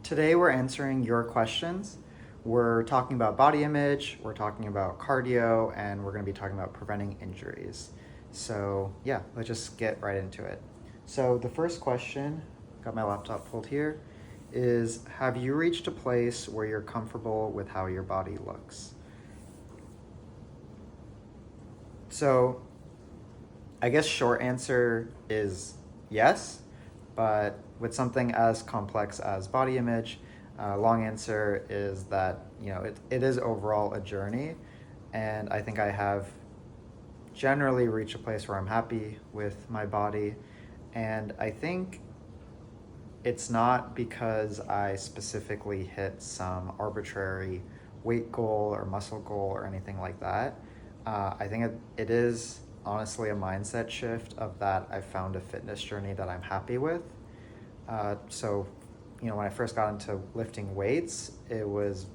Today we're answering your questions. We're talking about body image, we're talking about cardio, and we're going to be talking about preventing injuries. So yeah, let's just get right into it. So the first question, got my laptop pulled here, is have you reached a place where you're comfortable with how your body looks? So I guess short answer is yes, but with something as complex as body image, long answer is that it is overall a journey, and I think I have generally reached a place where I'm happy with my body, and I think it's not because I specifically hit some arbitrary weight goal or muscle goal or anything like that. I think it is honestly a mindset shift of that I found a fitness journey that I'm happy with. So, when I first got into lifting weights, I was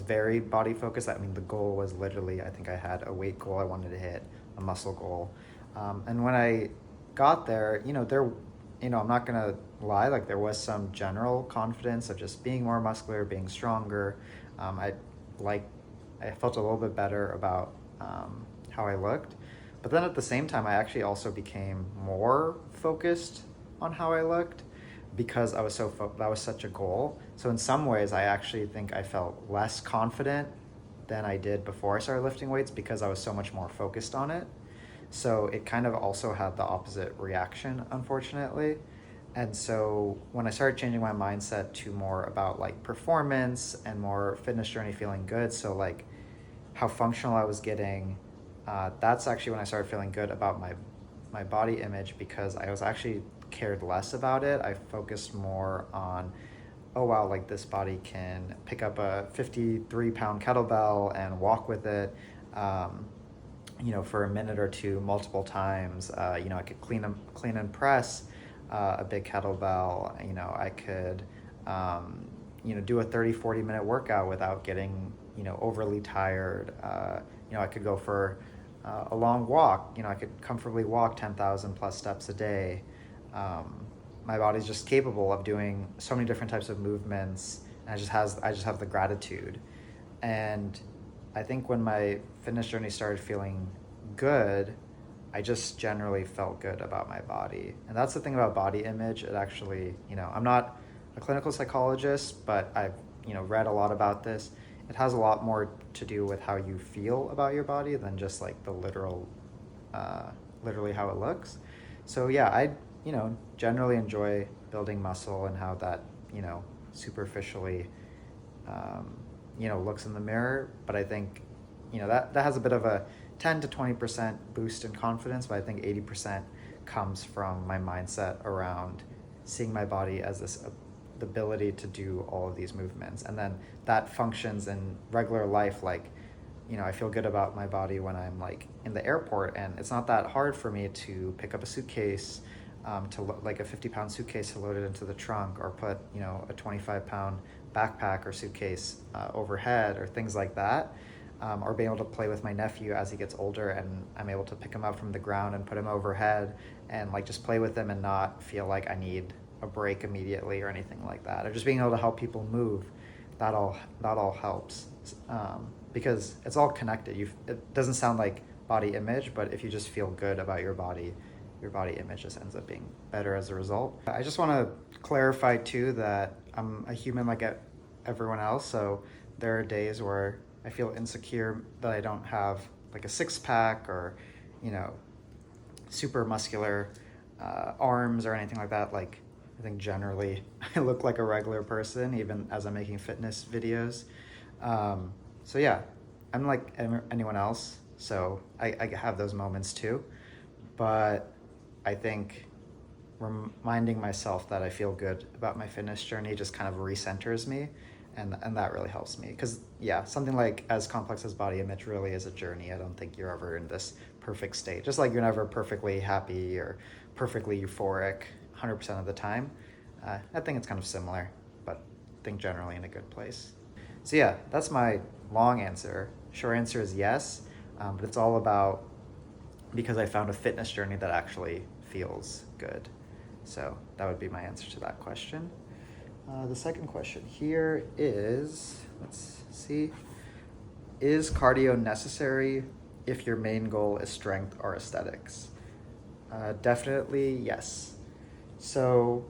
very body focused. I mean, the goal was literally, I think I had a weight goal I wanted to hit, a muscle goal. And when I got there, I'm not going to lie, like there was some general confidence of just being more muscular, being stronger. Um, I like, I felt a little bit better about how I looked. But then at the same time, I actually also became more focused on how I looked because that was such a goal. So in some ways, I actually think I felt less confident than I did before I started lifting weights because I was so much more focused on it. So it kind of also had the opposite reaction, unfortunately. And so when I started changing my mindset to more about like performance and more fitness journey feeling good, so like how functional I was getting, that's actually when I started feeling good about my body image because I was actually cared less about it. I focused more on, oh wow, like this body can pick up a 53-pound kettlebell and walk with it, for a minute or two, multiple times. I could clean and press a big kettlebell. I could, do a 30-40 minute workout without getting, overly tired. I could go for a long walk. I could comfortably walk 10,000 plus steps a day. My body's just capable of doing so many different types of movements, and I just have the gratitude. And I think when my fitness journey started feeling good, I just generally felt good about my body. And that's the thing about body image. It actually, I'm not a clinical psychologist, but I've, read a lot about this. It has a lot more to do with how you feel about your body than just like the literally how it looks. So yeah, I, generally enjoy building muscle and how that, superficially, looks in the mirror. But I think, that has a bit of a 10 to 20% boost in confidence, but I think 80% comes from my mindset around seeing my body as this the ability to do all of these movements. And then that functions in regular life. Like, I feel good about my body when I'm like in the airport, and it's not that hard for me to pick up a suitcase, like a 50-pound suitcase to load it into the trunk, or put, a 25-pound backpack or suitcase overhead, or things like that. Or being able to play with my nephew as he gets older, and I'm able to pick him up from the ground and put him overhead and like just play with him and not feel like I need a break immediately or anything like that. Or just being able to help people move, that all helps, because it's all connected. It doesn't sound like body image, but if you just feel good about your body image just ends up being better as a result. I just want to clarify too that I'm a human like everyone else, so there are days where I feel insecure that I don't have like a six-pack or, super muscular arms or anything like that. Like, I think generally I look like a regular person, even as I'm making fitness videos. So yeah, I'm like anyone else, so I have those moments too. But I think reminding myself that I feel good about my fitness journey just kind of recenters me, and that really helps me. Because yeah, something like as complex as body image really is a journey. I don't think you're ever in this perfect state, just like you're never perfectly happy or perfectly euphoric 100% of the time. I think it's kind of similar, but I think generally in a good place. So yeah, that's my long answer. Short answer is yes, but it's all about because I found a fitness journey that actually feels good. So that would be my answer to that question. The second question here is, let's see, is cardio necessary if your main goal is strength or aesthetics? Definitely yes. So,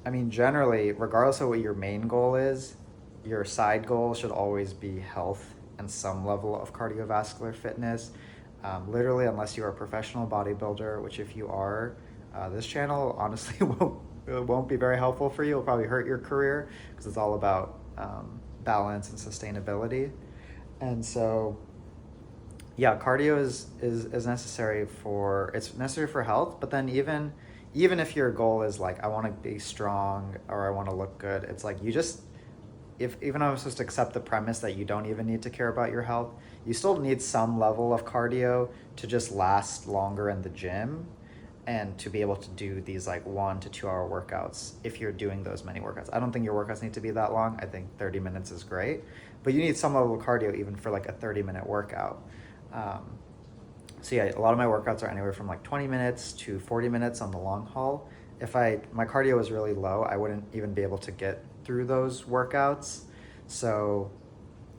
I mean, generally, regardless of what your main goal is, your side goal should always be health and some level of cardiovascular fitness. Literally, unless you're a professional bodybuilder, which if you are, this channel honestly won't be very helpful for you. It'll probably hurt your career because it's all about balance and sustainability. And so, yeah, cardio is necessary it's necessary for health, but then even if your goal is like I want to be strong or I want to look good, it's like you just if even though I'm supposed to accept the premise that you don't even need to care about your health, you still need some level of cardio to just last longer in the gym and to be able to do these like 1 to 2 hour workouts if you're doing those many workouts. I don't think your workouts need to be that long. I think 30 minutes is great, but you need some level of cardio even for like a 30-minute workout. So yeah, a lot of my workouts are anywhere from like 20 minutes to 40 minutes on the long haul. If my cardio is really low, I wouldn't even be able to get through those workouts. So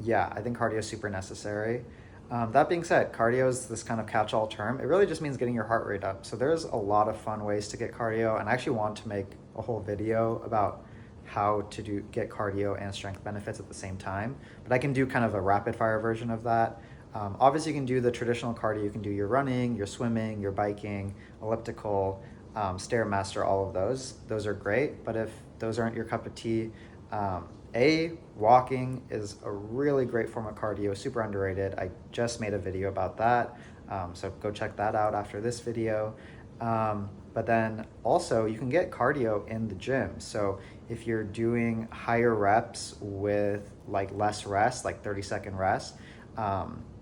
yeah, I think cardio is super necessary. That being said, cardio is this kind of catch-all term. It really just means getting your heart rate up. So there's a lot of fun ways to get cardio, and I actually want to make a whole video about how to get cardio and strength benefits at the same time. But I can do kind of a rapid-fire version of that. Obviously, you can do the traditional cardio. You can do your running, your swimming, your biking, elliptical, Stairmaster, all of those. Those are great, but if those aren't your cup of tea, walking is a really great form of cardio, super underrated. I just made a video about that, so go check that out after this video. But then also you can get cardio in the gym. So if you're doing higher reps with like less rest, like 30-second rest,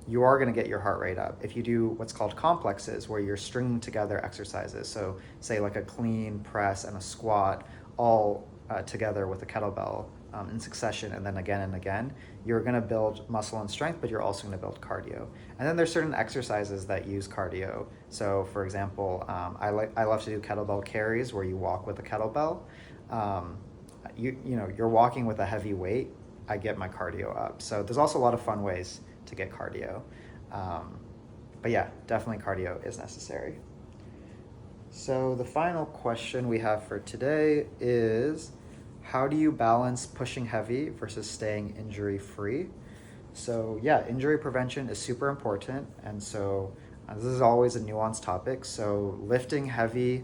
you are going to get your heart rate up. If you do what's called complexes, where you're stringing together exercises, so say like a clean press and a squat all together with a kettlebell in succession and then again and again, you're going to build muscle and strength, but you're also going to build cardio. And then there's certain exercises that use cardio. So for example, I love to do kettlebell carries where you walk with a kettlebell. You're walking with a heavy weight, I get my cardio up. So there's also a lot of fun ways to get cardio. But yeah, definitely cardio is necessary. So the final question we have for today is, how do you balance pushing heavy versus staying injury-free? So yeah, injury prevention is super important. And so this is always a nuanced topic. So lifting heavy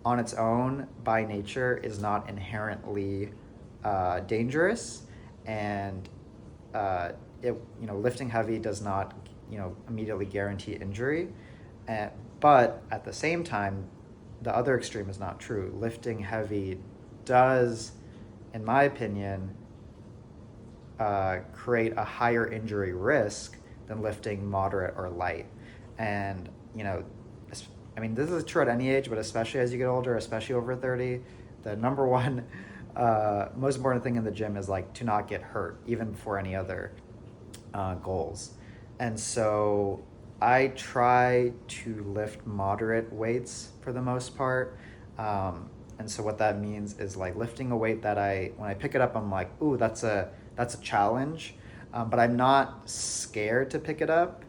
on its own by nature is not inherently dangerous. And lifting heavy does not, immediately guarantee injury. But at the same time, the other extreme is not true. Lifting heavy does, in my opinion, create a higher injury risk than lifting moderate or light. And, this is true at any age, but especially as you get older, especially over 30, the number one most important thing in the gym is like to not get hurt, even before any other goals. And so I try to lift moderate weights for the most part. And so what that means is like lifting a weight that when I pick it up, I'm like, ooh, that's a challenge. But I'm not scared to pick it up.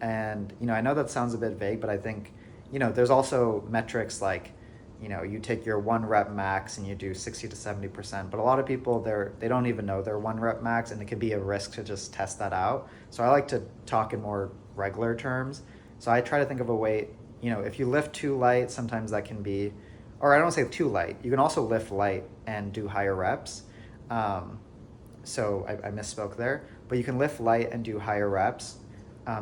And, I know that sounds a bit vague, but I think, there's also metrics like, you take your 1 rep max and you do 60 to 70%, but a lot of people, they don't even know their 1 rep max, and it can be a risk to just test that out. So I like to talk in more regular terms. So I try to think of a weight, if you lift too light, sometimes that can be, or I don't say too light, you can also lift light and do higher reps. So I misspoke there, but you can lift light and do higher reps.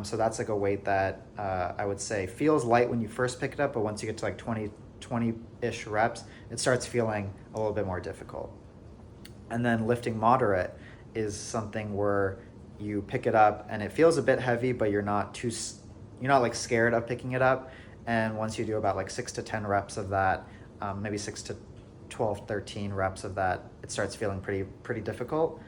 So that's like a weight that I would say feels light when you first pick it up, but once you get to like 20-ish reps, it starts feeling a little bit more difficult. And then lifting moderate is something where you pick it up and it feels a bit heavy, but you're not like scared of picking it up. And once you do about like 6 to 10 reps of that, maybe 6 to 12, 13 reps of that, it starts feeling pretty difficult.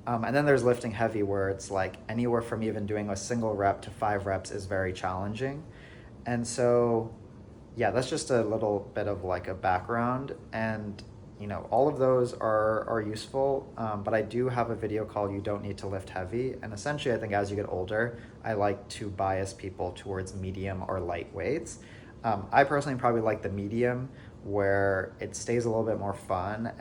And then there's lifting heavy, where it's like anywhere from even doing a single rep to 5 reps is very challenging. And so, yeah, that's just a little bit of like a background. And you know, all of those are useful, but I do have a video called You Don't Need to Lift Heavy. And essentially, I think as you get older, I like to bias people towards medium or light weights. I personally probably like the medium where it stays a little bit more fun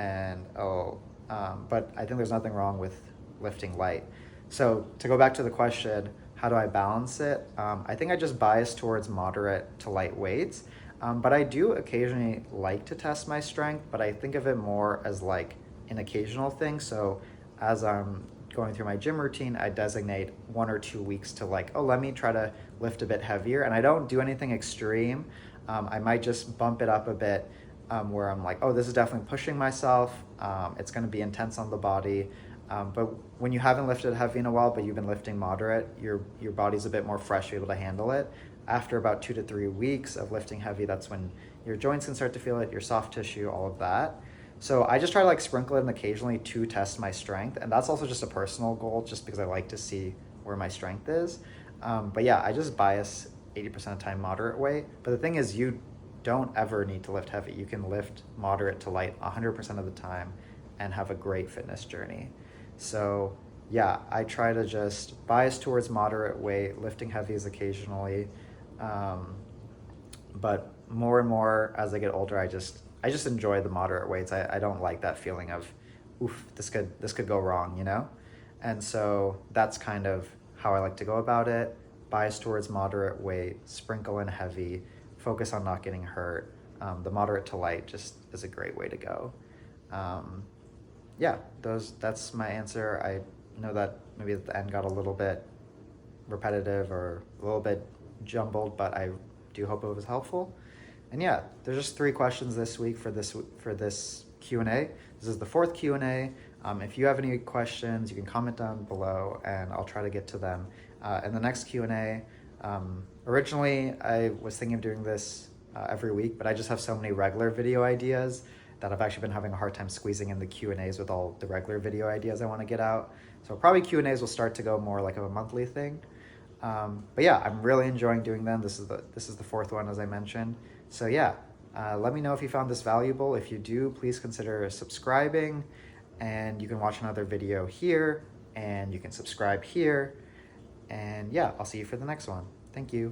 but I think there's nothing wrong with lifting light. So to go back to the question, how do I balance it? I think I just bias towards moderate to light weights. But I do occasionally like to test my strength, but I think of it more as like an occasional thing. So as I'm going through my gym routine, I designate 1 or 2 weeks to like, oh, let me try to lift a bit heavier. And I don't do anything extreme. I might just bump it up a bit where I'm like, oh, this is definitely pushing myself. It's going to be intense on the body. But when you haven't lifted heavy in a while, but you've been lifting moderate, your body's a bit more fresh, you're able to handle it. After about 2 to 3 weeks of lifting heavy, that's when your joints can start to feel it, your soft tissue, all of that. So I just try to like sprinkle it in occasionally to test my strength. And that's also just a personal goal, just because I like to see where my strength is. But yeah, I just bias 80% of the time moderate weight. But the thing is, you don't ever need to lift heavy. You can lift moderate to light 100% of the time and have a great fitness journey. So yeah, I try to just bias towards moderate weight, lifting heavies occasionally. But more and more as I get older, I just enjoy the moderate weights. I don't like that feeling of, oof, this could go wrong, you know? And so that's kind of how I like to go about it. Bias towards moderate weight, sprinkle in heavy, focus on not getting hurt. The moderate to light just is a great way to go. Yeah, that's my answer. I know that maybe at the end got a little bit repetitive or a little bit jumbled, but I do hope it was helpful. And yeah, there's just 3 questions this week for this Q&A. This is the 4th Q&A. If you have any questions, you can comment down below and I'll try to get to them. In the next Q&A, originally I was thinking of doing this every week, but I just have so many regular video ideas that I've actually been having a hard time squeezing in the Q&As with all the regular video ideas I want to get out. So probably Q&As will start to go more like of a monthly thing. But yeah, I'm really enjoying doing them. This is the 4th one, as I mentioned. So yeah, let me know if you found this valuable. If you do, please consider subscribing, and you can watch another video here, and you can subscribe here. And yeah, I'll see you for the next one. Thank you.